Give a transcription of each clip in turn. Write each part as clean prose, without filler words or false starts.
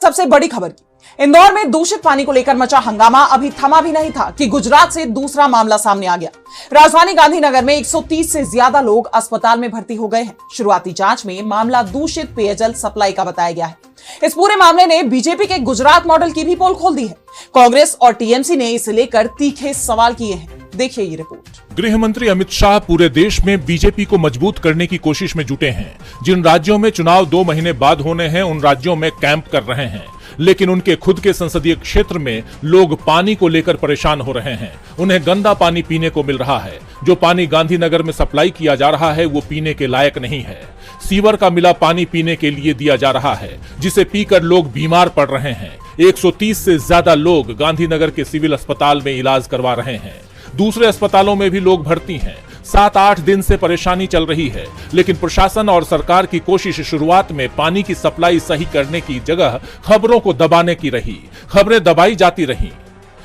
सबसे बड़ी खबर की। इंदौर में दूषित पानी को लेकर मचा हंगामा अभी थमा भी नहीं था कि गुजरात से दूसरा मामला सामने आ गया। राजधानी गांधीनगर में 130 से ज्यादा लोग अस्पताल में भर्ती हो गए हैं। शुरुआती जांच में मामला दूषित पेयजल सप्लाई का बताया गया है। इस पूरे मामले ने बीजेपी के गुजरात मॉडल की भी पोल खोल दी है। कांग्रेस और टीएमसी ने इसे लेकर तीखे सवाल किए हैं। देखिए ये रिपोर्ट। गृह मंत्री अमित शाह पूरे देश में बीजेपी को मजबूत करने की कोशिश में जुटे हैं। जिन राज्यों में चुनाव 2 महीने बाद होने हैं उन राज्यों में कैंप कर रहे हैं, लेकिन उनके खुद के संसदीय क्षेत्र में लोग पानी को लेकर परेशान हो रहे हैं। उन्हें गंदा पानी पीने को मिल रहा है। जो पानी गांधीनगर में सप्लाई किया जा रहा है वो पीने के लायक नहीं है। सीवर का मिला पानी पीने के लिए दिया जा रहा है, जिसे पीकर लोग बीमार पड़ रहे हैं। 130 से ज्यादा लोग गांधीनगर के सिविल अस्पताल में इलाज करवा रहे हैं। दूसरे अस्पतालों में भी लोग भर्ती हैं। 7-8 दिन से परेशानी चल रही है, लेकिन प्रशासन और सरकार की कोशिश शुरुआत में पानी की सप्लाई सही करने की जगह खबरों को दबाने की रही। खबरें दबाई जाती रहीं,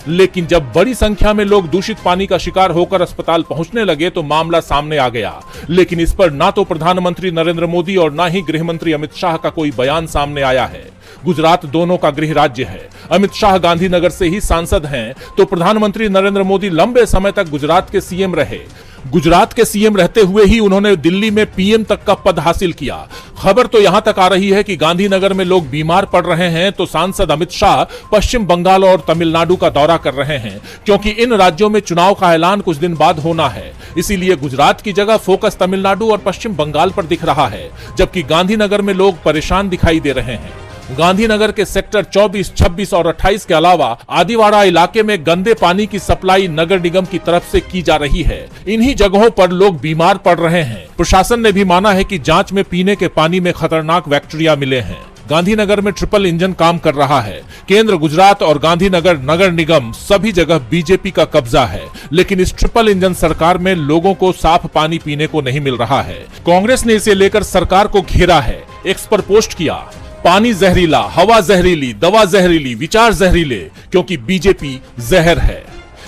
लेकिन जब बड़ी संख्या में लोग दूषित पानी का शिकार होकर अस्पताल पहुंचने लगे तो मामला सामने आ गया। लेकिन इस पर ना तो प्रधानमंत्री नरेंद्र मोदी और ना ही गृह मंत्री अमित शाह का कोई बयान सामने आया है। गुजरात दोनों का गृह राज्य है। अमित शाह गांधीनगर से ही सांसद हैं, तो प्रधानमंत्री नरेंद्र मोदी लंबे समय तक गुजरात के सीएम रहे। गुजरात के सीएम रहते हुए ही उन्होंने दिल्ली में पीएम तक का पद हासिल किया। खबर तो यहां तक आ रही है कि गांधीनगर में लोग बीमार पड़ रहे हैं तो सांसद अमित शाह पश्चिम बंगाल और तमिलनाडु का दौरा कर रहे हैं, क्योंकि इन राज्यों में चुनाव का ऐलान कुछ दिन बाद होना है। इसीलिए गुजरात की जगह फोकस तमिलनाडु और पश्चिम बंगाल पर दिख रहा है, जबकि गांधीनगर में लोग परेशान दिखाई दे रहे हैं। गांधीनगर के सेक्टर 24, 26 और 28 के अलावा आदिवाड़ा इलाके में गंदे पानी की सप्लाई नगर निगम की तरफ से की जा रही है। इन्हीं जगहों पर लोग बीमार पड़ रहे हैं। प्रशासन ने भी माना है कि जांच में पीने के पानी में खतरनाक बैक्टीरिया मिले हैं। गांधीनगर में ट्रिपल इंजन काम कर रहा है। केंद्र, गुजरात और गांधीनगर नगर निगम सभी जगह बीजेपी का कब्जा है, लेकिन इस ट्रिपल इंजन सरकार में लोगों को साफ पानी पीने को नहीं मिल रहा है। कांग्रेस ने इसे लेकर सरकार को घेरा है। एक्स पर पोस्ट किया, पानी जहरीला, हवा जहरीली, दवा जहरीली, विचार जहरीले, क्योंकि बीजेपी जहर है।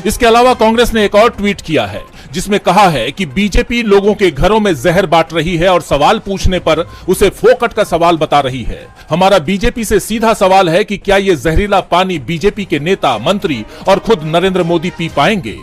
इसके अलावा कांग्रेस ने एक और ट्वीट किया है, जिसमें कहा है कि बीजेपी लोगों के घरों में जहर बांट रही है और सवाल पूछने पर उसे फोकट का सवाल बता रही है। हमारा बीजेपी से सीधा सवाल है कि क्या ये जहरीला पानी बीजेपी के नेता, मंत्री और खुद नरेंद्र मोदी पी पाएंगे?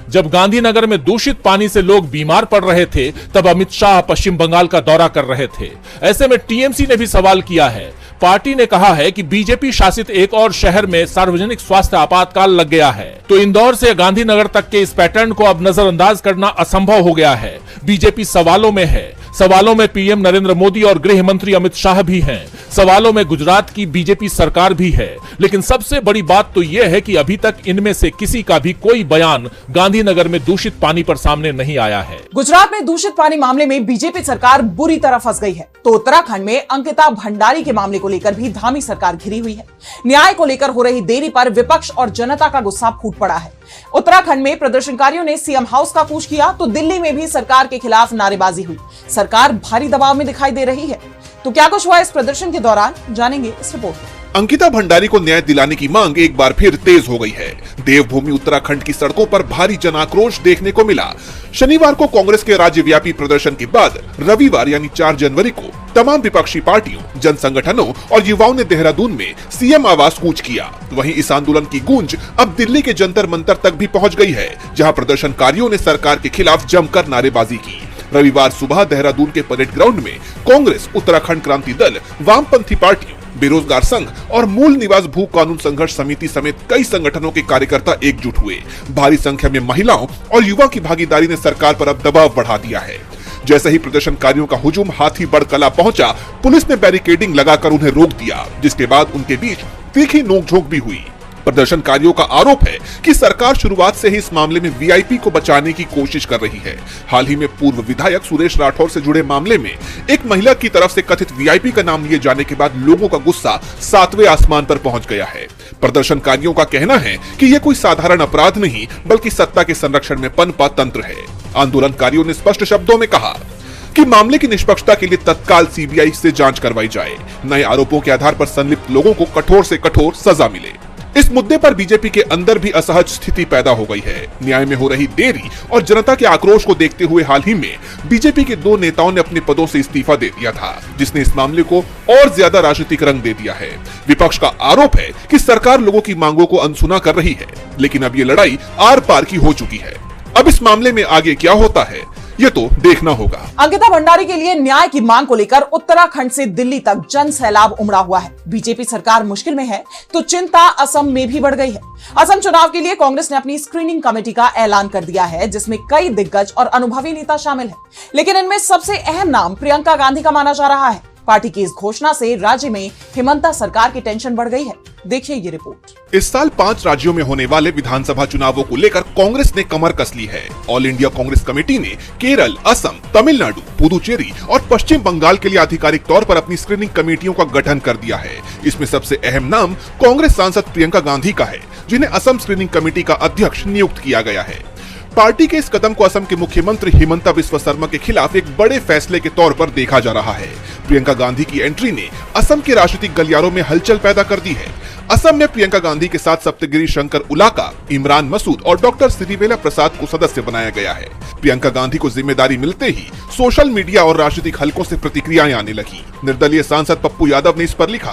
जब गांधीनगर में दूषित पानी से लोग बीमार पड़ रहे थे, तब अमित शाह पश्चिम बंगाल का दौरा कर रहे थे। ऐसे में टीएमसी ने भी सवाल किया है। पार्टी ने कहा है कि बीजेपी शासित एक और शहर में सार्वजनिक स्वास्थ्य आपातकाल लग गया है, तो इंदौर से गांधीनगर तक के इस पैटर्न को अब नजरअंदाज करना असंभव हो गया है। बीजेपी सवालों में है। सवालों में पीएम नरेंद्र मोदी और गृह मंत्री अमित शाह भी हैं। सवालों में गुजरात की बीजेपी सरकार भी है। लेकिन सबसे बड़ी बात तो यह है कि अभी तक इनमें से किसी का भी कोई बयान गांधीनगर में दूषित पानी पर सामने नहीं आया है। गुजरात में दूषित पानी मामले में बीजेपी सरकार बुरी तरह फंस गई है, तो उत्तराखंड में अंकिता भंडारी के मामले को लेकर भी धामी सरकार घिरी हुई है। न्याय को लेकर हो रही देरी पर विपक्ष और जनता का गुस्सा फूट पड़ा है। उत्तराखंड में प्रदर्शनकारियों ने सीएम हाउस का कूच किया, तो दिल्ली में भी सरकार के खिलाफ नारेबाजी हुई। सरकार भारी दबाव में दिखाई दे रही है। तो क्या कुछ हुआ इस प्रदर्शन के दौरान, जानेंगे इस रिपोर्ट में। अंकिता भंडारी को न्याय दिलाने की मांग एक बार फिर तेज हो गई है। देवभूमि उत्तराखंड की सड़कों पर भारी जन आक्रोश देखने को मिला। शनिवार को कांग्रेस के राज्यव्यापी प्रदर्शन के बाद रविवार यानी 4 जनवरी को तमाम विपक्षी पार्टियों, जन संगठनों और युवाओं ने देहरादून में सीएम आवास कूच किया। वहीं इस आंदोलन की गूंज अब दिल्ली के जंतर मंतर तक भी पहुंच गई है, जहां प्रदर्शनकारियों ने सरकार के खिलाफ जमकर नारेबाजी की। रविवार सुबह देहरादून के परेड ग्राउंड में कांग्रेस, उत्तराखंड क्रांति दल, वामपंथी पार्टियों, बेरोजगार संघ और मूल निवास भू कानून संघर्ष समिति समेत कई संगठनों के कार्यकर्ता एकजुट हुए। भारी संख्या में महिलाओं और युवा की भागीदारी ने सरकार पर अब दबाव बढ़ा दिया है। जैसे ही प्रदर्शनकारियों का हुजूम हाथीबढ़ कला पहुंचा, पुलिस ने बैरिकेडिंग लगाकर उन्हें रोक दिया, जिसके बाद उनके बीच तीखी नोकझोंक भी हुई। प्रदर्शनकारियों का आरोप है कि सरकार शुरुआत से ही इस मामले में वीआईपी को बचाने की कोशिश कर रही है। हाल ही में पूर्व विधायक सुरेश राठौर से जुड़े मामले में एक महिला की तरफ से कथित वीआईपी का नाम लिए जाने के बाद लोगों का गुस्सा 7वें आसमान पर पहुंच गया है। प्रदर्शनकारियों का कहना है कि यह कोई साधारण अपराध नहीं, बल्कि सत्ता के संरक्षण में पनपा तंत्र है। आंदोलनकारियों ने स्पष्ट शब्दों में कहा कि मामले की निष्पक्षता के लिए तत्काल सीबीआई से जांच करवाई जाए। नए आरोपों के आधार पर संलिप्त लोगों को कठोर से कठोर सजा मिले। इस मुद्दे पर बीजेपी के अंदर भी असहज स्थिति पैदा हो गई है। न्याय में हो रही देरी और जनता के आक्रोश को देखते हुए हाल ही में बीजेपी के 2 नेताओं ने अपने पदों से इस्तीफा दे दिया था, जिसने इस मामले को और ज्यादा राजनीतिक रंग दे दिया है। विपक्ष का आरोप है कि सरकार लोगों की मांगों को अनसुना कर रही है, लेकिन अब ये लड़ाई आर पार की हो चुकी है। अब इस मामले में आगे क्या होता है, ये तो देखना होगा। अंकिता भंडारी के लिए न्याय की मांग को लेकर उत्तराखंड से दिल्ली तक जन सैलाब उमड़ा हुआ है। बीजेपी सरकार मुश्किल में है तो चिंता असम में भी बढ़ गई है। असम चुनाव के लिए कांग्रेस ने अपनी स्क्रीनिंग कमेटी का ऐलान कर दिया है, जिसमें कई दिग्गज और अनुभवी नेता शामिल हैं। लेकिन इनमें सबसे अहम नाम प्रियंका गांधी का माना जा रहा है। पार्टी की इस घोषणा से राज्य में हिमंता सरकार की टेंशन बढ़ गई है। देखिए ये रिपोर्ट। इस साल 5 राज्यों में होने वाले विधानसभा चुनावों को लेकर कांग्रेस ने कमर कस ली है। ऑल इंडिया कांग्रेस कमेटी ने केरल, असम, तमिलनाडु, पुदुचेरी और पश्चिम बंगाल के लिए आधिकारिक तौर पर अपनी स्क्रीनिंग कमेटियों का गठन कर दिया है। इसमें सबसे अहम नाम कांग्रेस सांसद प्रियंका गांधी का है, जिन्हें असम स्क्रीनिंग कमेटी का अध्यक्ष नियुक्त किया गया है। पार्टी के इस कदम को असम के मुख्यमंत्री हिमंता बिस्वा शर्मा के खिलाफ एक बड़े फैसले के तौर पर देखा जा रहा है। प्रियंका गांधी की एंट्री ने असम के राजनीतिक गलियारों में हलचल पैदा कर दी है। असम में प्रियंका गांधी के साथ सप्तगिरी शंकर उलाका, इमरान मसूद और डॉक्टर सिरिवेला प्रसाद को सदस्य बनाया गया है। प्रियंका गांधी को जिम्मेदारी मिलते ही सोशल मीडिया और राजनीतिक हलकों से प्रतिक्रियाएं आने लगी। निर्दलीय सांसद पप्पू यादव ने इस पर लिखा,